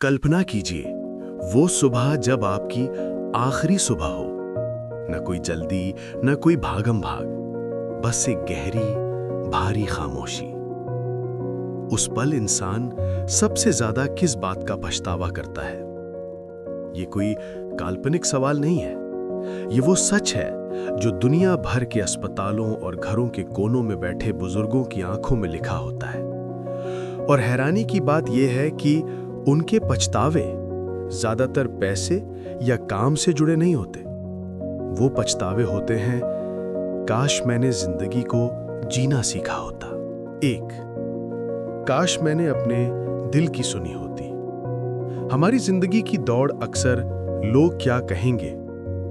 कल्पना कीजिए वो सुबह जब आपकी आखिरी सुबह हो। न कोई जल्दी, न कोई भागम भाग, बस एक गहरी भारी खामोशी। उस पल इंसान सबसे ज्यादा किस बात का पछतावा करता है? ये कोई काल्पनिक सवाल नहीं है, ये वो सच है जो दुनिया भर के अस्पतालों और घरों के कोनों में बैठे बुजुर्गों की आंखों में लिखा होता है। और हैरानी की बात यह है कि उनके पछतावे ज्यादातर पैसे या काम से जुड़े नहीं होते। वो पछतावे होते हैं, काश मैंने जिंदगी को जीना सीखा होता। एक, काश मैंने अपने दिल की सुनी होती। हमारी जिंदगी की दौड़ अक्सर लोग क्या कहेंगे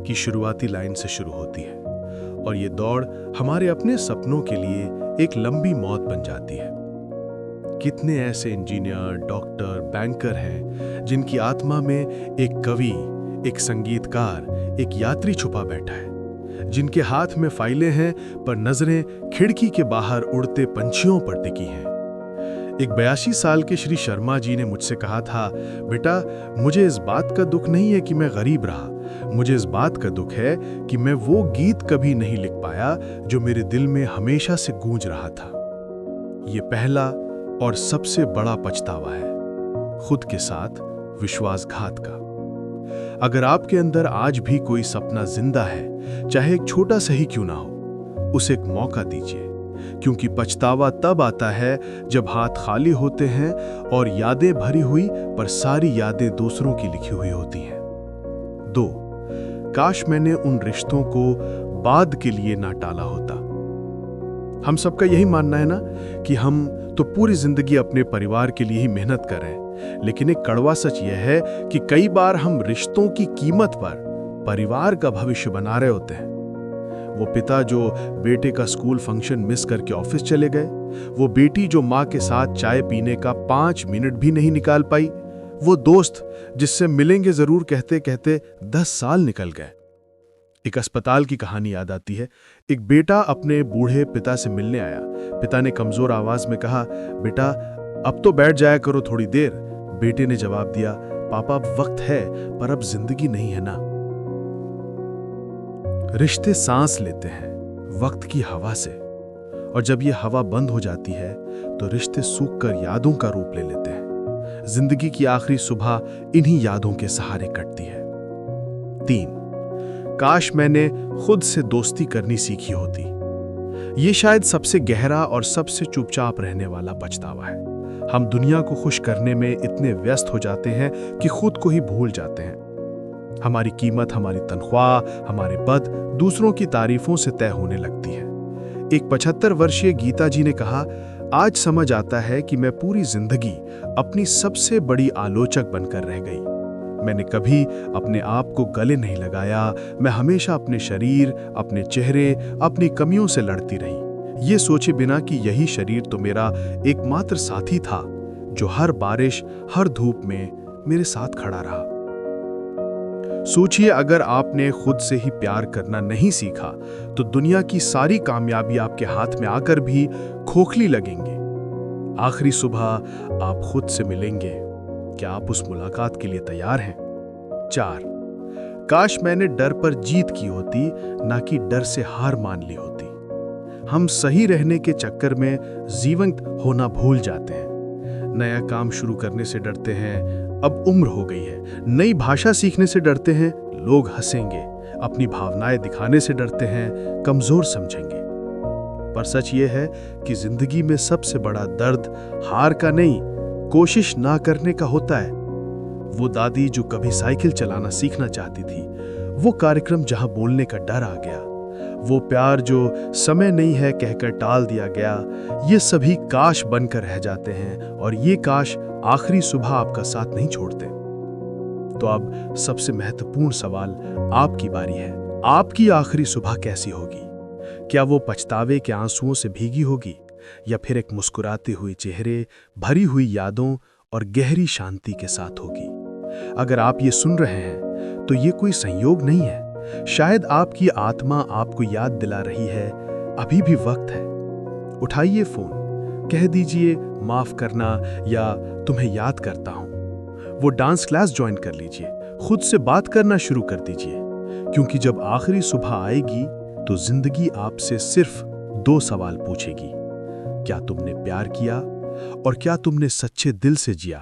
कि शुरुआती लाइन से शुरू होती है, और ये दौड़ हमारे अपने सपनों के लिए एक लंबी मौत बन जाती है। कितने ऐसे इंजीनियर, डॉक्टर, बैंकर हैं जिनकी आत्मा में एक कवि, एक संगीतकार, एक यात्री छुपा बैठा है, जिनके हाथ में फाइलें हैं पर नजरें खिड़की के बाहर उड़ते पंछियों पर टिकी हैं। एक 82 साल के श्री शर्मा जी ने मुझसे कहा था, बेटा, मुझे इस बात का दुख नहीं है कि मैं गरीब रहा, मुझे इस बात का दुख है कि मैं वो गीत कभी नहीं लिख पाया जो मेरे दिल में हमेशा से गूंज रहा था। ये पहला और सबसे बड़ा पछतावा है, खुद के साथ विश्वासघात का। अगर आपके अंदर आज भी कोई सपना जिंदा है, चाहे एक छोटा सा ही क्यों ना हो, उसे एक मौका दीजिए, क्योंकि पछतावा तब आता है जब हाथ खाली होते हैं और यादें भरी हुई पर सारी यादें दूसरों की लिखी हुई होती हैं। 2, काश मैंने उन रिश्तों को बाद के लिए ना टाला होता। हम सबका यही मानना है ना कि हम तो पूरी जिंदगी अपने परिवार के लिए ही मेहनत कर रहे हैं, लेकिन एक कड़वा सच यह है कि कई बार हम रिश्तों की कीमत पर परिवार का भविष्य बना रहे होते हैं। वो पिता जो बेटे का स्कूल फंक्शन मिस करके ऑफिस चले गए, वो बेटी जो माँ के साथ चाय पीने का 5 मिनट भी नहीं निकाल पाई, वो दोस्त जिससे मिलेंगे जरूर कहते कहते 10 साल निकल गए। एक अस्पताल की कहानी याद आती है। एक बेटा अपने बूढ़े पिता से मिलने आया। पिता ने कमजोर आवाज में कहा, बेटा, अब तो बैठ जाया करो थोड़ी देर। बेटे ने जवाब दिया, पापा, अब वक्त है पर अब जिंदगी नहीं है ना। रिश्ते सांस लेते हैं वक्त की हवा से, और जब ये हवा बंद हो जाती है तो रिश्ते सूख कर यादों का रूप ले लेते हैं। जिंदगी की आखिरी सुबह इन्हीं यादों के सहारे कटती है। 3, काश मैंने खुद से दोस्ती करनी सीखी होती। ये शायद सबसे गहरा और सबसे चुपचाप रहने वाला पछतावा है। हम दुनिया को खुश करने में इतने व्यस्त हो जाते हैं कि खुद को ही भूल जाते हैं। हमारी कीमत, हमारी तनख्वाह, हमारे पद दूसरों की तारीफों से तय होने लगती है। एक 75 वर्षीय गीता जी ने कहा, आज समझ आता है कि मैं पूरी जिंदगी अपनी सबसे बड़ी आलोचक बनकर रह गई। मैंने कभी अपने आप को गले नहीं लगाया। मैं हमेशा अपने शरीर, अपने चेहरे, अपनी कमियों से लड़ती रही, ये सोचे बिना कि यही शरीर तो मेरा एकमात्र साथी था जो हर बारिश, हर धूप में मेरे साथ खड़ा रहा। सोचिए, अगर आपने खुद से ही प्यार करना नहीं सीखा तो दुनिया की सारी कामयाबी आपके हाथ में आकर भी खोखली लगेंगे। आखिरी सुबह आप खुद से मिलेंगे, क्या आप उस मुलाकात के लिए तैयार हैं? 4, काश मैंने डर पर जीत की होती, ना कि डर से हार मान ली होती। हम सही रहने के चक्कर में जीवंत होना भूल जाते हैं। नया काम शुरू करने से डरते हैं, अब उम्र हो गई है। नई भाषा सीखने से डरते हैं, लोग हंसेंगे। अपनी भावनाएं दिखाने से डरते हैं, कमजोर समझेंगे। पर सच ये है कि जिंदगी में सबसे बड़ा दर्द हार का नहीं, कोशिश ना करने का होता है। वो दादी जो कभी साइकिल चलाना सीखना चाहती थी, वो कार्यक्रम जहां बोलने का डर आ गया, वो प्यार जो समय नहीं है कहकर टाल दिया गया, ये सभी काश बनकर रह जाते हैं, और ये काश आखिरी सुबह आपका साथ नहीं छोड़ते। तो अब सबसे महत्वपूर्ण सवाल आपकी बारी है। आपकी आखिरी सुबह कैसी होगी? क्या वो पछतावे के आंसुओं से भीगी होगी, या फिर एक मुस्कुराते हुए चेहरे, भरी हुई यादों और गहरी शांति के साथ होगी? अगर आप ये सुन रहे हैं तो ये कोई संयोग नहीं है। शायद आपकी आत्मा आपको याद दिला रही है, अभी भी वक्त है। उठाइए फोन, कह दीजिए माफ करना या तुम्हें याद करता हूं। वो डांस क्लास ज्वाइन कर लीजिए, खुद से बात करना शुरू कर दीजिए, क्योंकि जब आखिरी सुबह आएगी तो जिंदगी आपसे सिर्फ 2 सवाल पूछेगी। क्या तुमने प्यार किया और क्या तुमने सच्चे दिल से जिया?